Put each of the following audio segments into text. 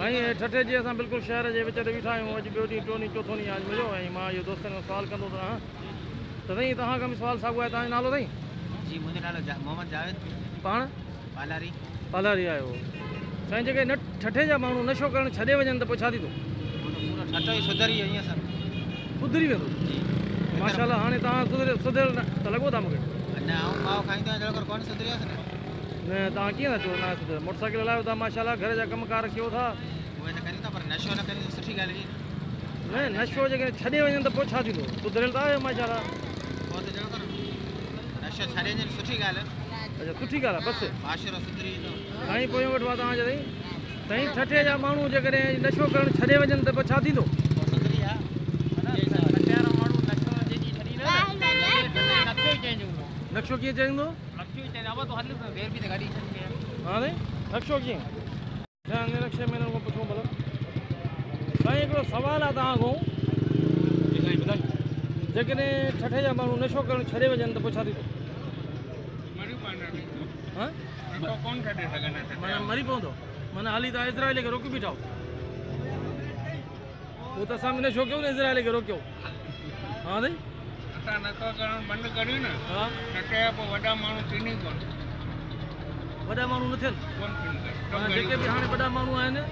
साईं ठठे जी असां बिल्कुलु शहर जे विच ते बीठा आहियूं। अॼु ॿियो ॾींहुं टियों ॾींहुं चोथों ॾींहुं आज मिलियो ऐं मां इहो दोस्तनि खां सुवालु कंदो त साईं तव्हां खां बि सुवालु साॻियो आहे। तव्हांजो नालो साईं? जी मुझे नालो मोहम्मद जावेद। पाण पालारी आयो साईं। जेके ठठे जा माण्हू नशो करणु छॾे वञनि त पोइ छा थींदो? पूरो ठठो ई सुधरी ईअं सर सुधरी वेंदो? माशाल्लाह हाणे तव्हां सुधरियल त लॻो था मूंखे। न आऊं माओ खाईंदो आहियां जहिड़ो कोन सुधरी आहे न तव्हां कीअं था चओ न सुधरियल? मोटरसाइकिल हलायो था माशाल्लाह, घर जा कमकार कयो था। उहे त करियूं था पर नशो न करियूं सुठी ॻाल्हि न नशो जेके छॾे वञनि त पोइ छा थींदो? सुधरियल त आहियो माशाल्लाह। पोइ त जहिड़ो करो नशो छॾे वञनि सुठी ॻाल्हि आहे। अच्छा सुठी ॻाल्हि आहे बसि माशरो सुधरी वेंदो। साईं पोइ वठो आहे तव्हांजे साईं ठठे जा माण्हू जेकॾहिं नशो करणु छॾे वञनि त पोइ छा थींदो? सुधरी आहे माण्हू नशो जॾहिं छॾी नथो ई चेंज हूंदो। नक्शो कीअं चईंदो? नथो ई चेंज अब तो हल देर बि त गाॾी हाँ नहीं नक्शो कीअं ध्यान में नक्शे में को पुछूं भला। साईं हिकिड़ो सवाल आहे तव्हां खां। जेकॾहिं ठठे जा माण्हू नशो करणु छॾे वञनि त पोइ छा थींदो? हाँ माना मरी पवंदो? माना हाली तव्हां इज़राइल खे रोकी बीठा उहो त असां बि नशो कयूं न, इज़राइल खे रोकियो। हाँ साईं असां नशो करणु बंदि करियूं न हा ठठे जा पोइ वॾा माण्हू थींदी कोन वॾा माण्हू न थियनि? जेके बि हाणे वॾा माण्हू आहिनि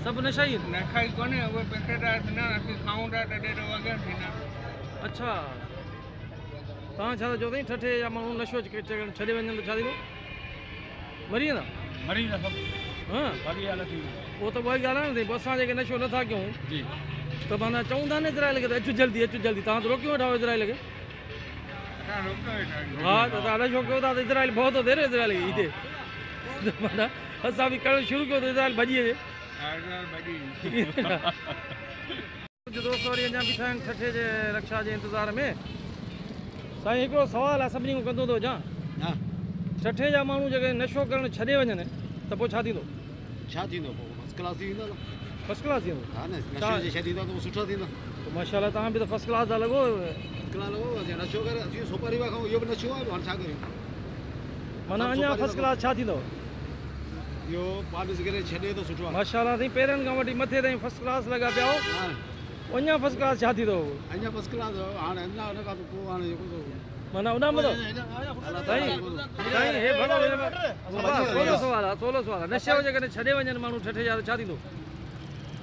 सभु नशा ई आहिनि? नशा ई कोन्हे उहे पेकेदार थींदा असीं खाऊं था तॾहिं त अॻियां थींदा। अच्छा तव्हां छा था चओ साईं? ठठे जा माण्हू नशो छॾे वञनि त छा थींदो? मरी वेंदा? मरी वेंदा सभु। हाँ साॻी हालत थींदी। उहो त उहा ई ॻाल्हि आहे न साईं। पोइ असां जेके नशो नथा कयूं जी त माना चऊं था न इज़राइल खे त अचु जल्दी अचु जल्दी। तव्हां त रोकियो वेठा इज़राइल खे। असां रोकियो वेठा आहियूं। हा त तव्हां नशो कयो था त इज़राइल भउ थो थिए न इज़राइल खे हिते। माना असां बि करणु शुरू कयो त इज़राइल भॼी अचे। कुझु दोस्त वरी अञा बीठा आहिनि ठठे जे रक्षा जे इंतज़ार में। साईं हिकिड़ो सुवालु आहे सभिनी खां कंदो थो अचां। ठठे जा माण्हू जेके नशो करणु छॾे वञनि त पोइ छा थींदो? छा थींदो पोइ फर्स्ट क्लास थी वेंदो न। फर्स्ट क्लास थींदो? हा न नशे जे छॾींदा त उहो सुठो थींदो। माशाल्लाह तव्हां बि त फर्स्ट क्लास था लॻो। फर्स्ट क्लास लॻो नशो करे असीं सुपारी पिया खाऊं इहो बि नशो आहे हाणे छा करियूं? माना अञा फर्स्ट क्लास छा थींदो? इहो पाणी सिगरेट छॾे थो सुठो आहे। माशाल्लाह साईं पेरनि खां वठी मथे ताईं फर्स्ट क्लास लॻा पिया हो। अञा फर्स्ट क्लास छा थींदो? अञा फर्स्ट क्लास हाणे अञा हुन खां पोइ हाणे जेको माना उन में साईं हे भलो सोलो सुवाल आहे नशो जेकॾहिं छॾे वञनि माण्हू ठठे जा त छा थींदो?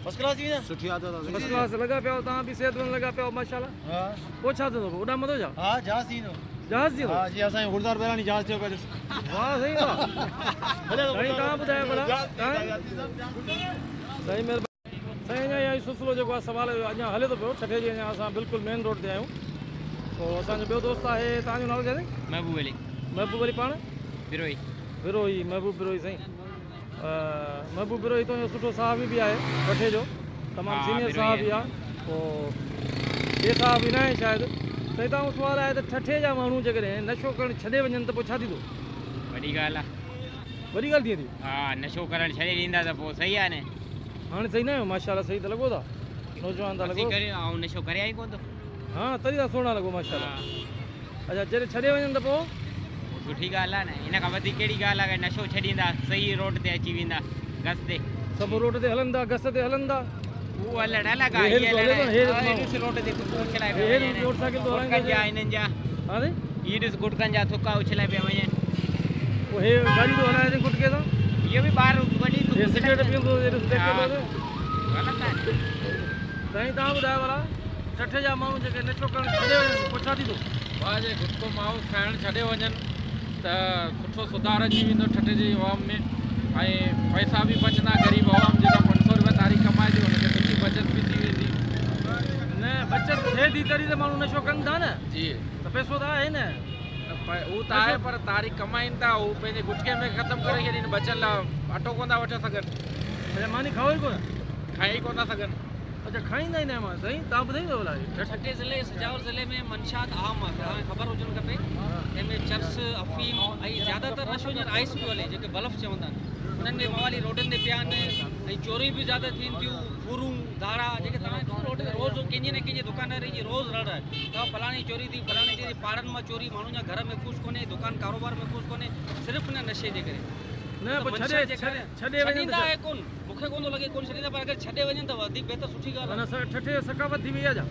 फर्स्ट क्लास थी वेंदा सुठी आदत आहे। फर्स्ट क्लास लॻा पिया तव्हां बि सेहतमंद लॻा पिया माशाल्लाह। पोइ छा थींदो? उॾाम मथो छा? हा जहाज़ थींदो। जहाज़ थींदो? हा जी असांजो गुरदार पहिरां जहाज़ थियो पिया। वाह साईं वाह। साईं तव्हां ॿुधायो भला साईं महिरबानी। साईं अञा इहा सिलसिलो जेको आहे सुवाल अञा हले थो पियो ठठे जी। अञा असां बिल्कुलु मेन रोड ते आहियूं। पोइ असांजो ॿियो दोस्त आहे। तव्हांजो नालो छा साईं? महबूब अली। महबूब अली पाण बिरोही महबूब बिरोही साईं। महबूब बिरोही तो सुठो साहबी बि आहे ठठे जो, तमामु सीनियर साहब बि आहे। पोइ ॿिए साहब बि न आहे शायदि। साईं तव्हां सुवालु आहे त ठठे जा माण्हू जेकॾहिं नशो करणु छॾे वञनि त पोइ छा थींदो? वॾी ॻाल्हि आहे। वॾी ॻाल्हि थी वेंदी? हा नशो करणु छॾे ॾींदा त पोइ सही आहे न। हाणे सही न आहियो माशाल्लाह सही त लॻो था नौजवान था लॻो। ऐं नशो करे आई कोन थो। हा तॾहिं त सुहिणा लॻो माशाल्लाह। अच्छा जॾहिं छॾे वञनि त पोइ सुठी ॻाल्हि आहे न। इन खां वधीक कहिड़ी ॻाल्हि आहे? नशो छॾींदा सही रोड ते अची वेंदा गस ते। सभु रोड ते हलंदा गस ते हलंदा। उहो हलण अलॻि आहे। रोड ते उछलाए पिया हिननि जा। हा साईं हीअ ॾिस गुटकनि जा थुका उछलाए पिया वञनि। पोइ हे गाॾी थो हलाए थी गुटके सां। इहो बि ॿार वॾी सिगरेट पीअंदो ग़लति आहे। साईं तव्हां ॿुधायो भला ठठे जा माण्हू जेके नशो करणु छॾे वञनि पोइ छा थींदो? वाह जे गुटको माण्हू खाइणु छॾे वञनि त सुठो सुधार अची वेंदो ठठे जी अवाम में। ऐं पैसा बि बचंदा। ग़रीब अवाम जेका 500 रुपया तारीख़ कमाए थी हुनखे सुठी बचत बि थी वेंदी। न बचत थिए थी तॾहिं त माण्हू नशो कनि था न। जी त पैसो त आहे न। उहो त आहे पर तारीख़ कमाइनि था। उहो पंहिंजे गुटके में ख़तमु करे छॾीनि। बचल अटो कोन था वठी सघनि। अच्छा मानी खाओ ई कोन? खाई कोन था सघनि। अच्छा खाईंदा ई न मां साईं। तव्हां ॿुधाईंदो भला ठठे ज़िले सजावल ज़िले में मंशात आम आहे तव्हांखे ख़बर हुजणु खपे। जंहिंमें चर्स अफ़ीम ऐं ज़्यादातर नशो हींअर आइस पियो हले जेके बल्ब चवंदा आहिनि। उन्हनि में मवाली रोडनि ते पिया आहिनि ऐं चोरी बि ज़्यादा थियनि थियूं। फूरूं धाड़ा जेके तव्हां रोड ते रोज़ कंहिंजे न कंहिंजे दुकानदार जी रोज़ रड़ आहे। तव्हां फलाणी चोरी थी फलाणी चोरी। पाड़नि मां चोरी। माण्हुनि जा घर महफ़ूज़ कोन्हे। दुकान कारोबार महफ़ूज़ कोन्हे सिर्फ़ु न नशे जे करे। न त पोइ मंशा जे करे छॾे वञनि छॾींदा आहे कोन मूंखे कोन थो लॻे कोन छॾींदा पर अगरि छॾे वञनि त वधीक बहितर सुठी ॻाल्हि माना ठठे सकावत थी वई आहे छा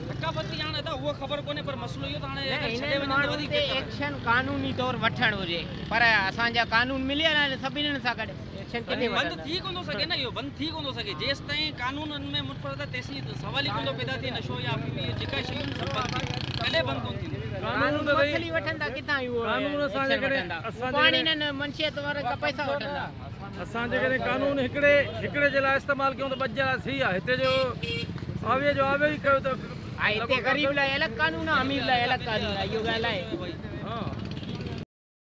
थकावत थी हाणे त उहा ख़बर कोन्हे पर मसइलो इहो त हाणे अगरि छॾे हिननि वञनि त माण्हुनि वधीक ते बहितर आहे। एक्शन कानूनी तौरु वठणु हुजे पर असांजा कानून मिलियल आहिनि सभिनीनि सां गॾु एक्शन किथे बंदि वठंदा थी कोन थो सघे न इहो बंदि थी कोन थो सघे जेसि ताईं कानूननि में मुतफ़रत तेसीं सवाल ई कोन थो पैदा थिए नशो या अफ़ीम इहे जेका शयूं आहिनि सभु बंदि कॾहिं बंदि कोन थींदियूं कानून त भई वठली वठंदा किथां इहो कानून असांजे करे पाणी न मंशियत वारा खां पैसा वठंदा असां जेकॾहिं कानून हिकिड़े जे लाइ इस्तेमालु कयूं त ॿ जे लाइ सही आहे हिते जो आवे ई कयो त हिते ग़रीब लाइ अलॻि कानून आहे अमीर लाइ अलॻि कानून आहे इहो ॻाल्हि आहे